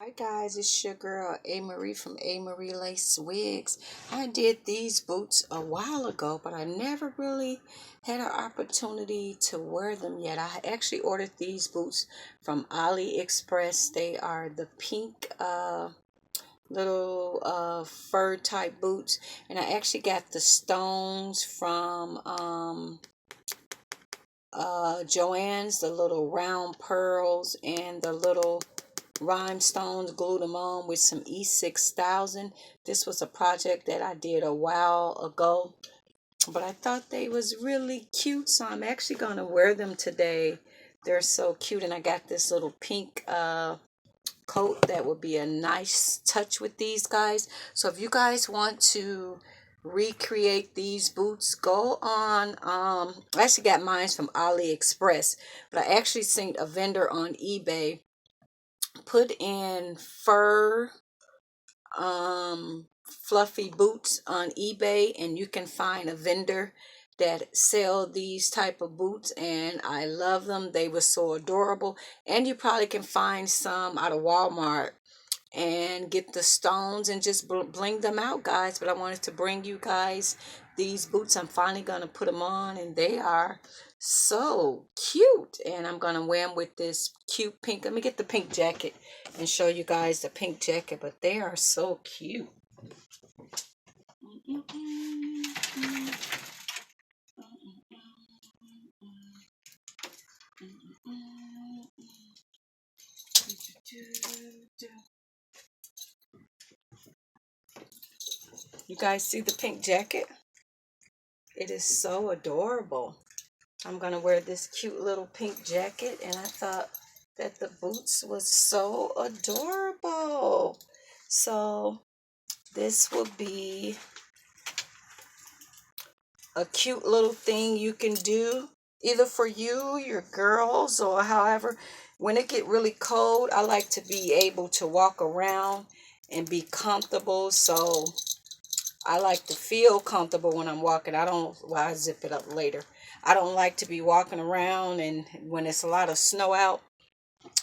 Hi guys, it's your girl A Marie from A Marie Lace Wigs. I did these boots a while ago, but I never really had an opportunity to wear them yet. I actually ordered these boots from AliExpress. They are the pink little fur type boots, and I actually got the stones from Joann's, the little round pearls and the little rhinestones, glued them on with some E6000. This was a project that I did a while ago, but I thought they was really cute, so I'm actually gonna wear them today. They're so cute, and I got this little pink coat that would be a nice touch with these guys. So if you guys want to recreate these boots, go on I actually got mine from AliExpress, but I actually seen a vendor on eBay put in fur fluffy boots on eBay, and you can find a vendor that sell these type of boots, and I love them. They were so adorable. And you probably can find some out of Walmart and get the stones and just bling them out, guys. But I wanted to bring you guys these boots. I'm finally gonna put them on, and they are so cute, and I'm gonna wear them with this cute pink. Let me get the pink jacket and show you guys the pink jacket, but they are so cute. You guys see the pink jacket? It is so adorable. I'm gonna wear this cute little pink jacket, and I thought that the boots was so adorable. So this will be a cute little thing you can do either for you, your girls, or however. When it get really cold, I like to be able to walk around and be comfortable. So I like to feel comfortable when I'm walking. I don't, well, I zip it up later. I don't like to be walking around and when it's a lot of snow out.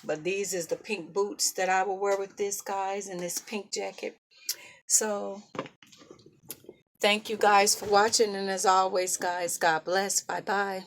But these is the pink boots that I will wear with this, guys, and this pink jacket. So thank you guys for watching, and as always, guys, God bless. Bye bye.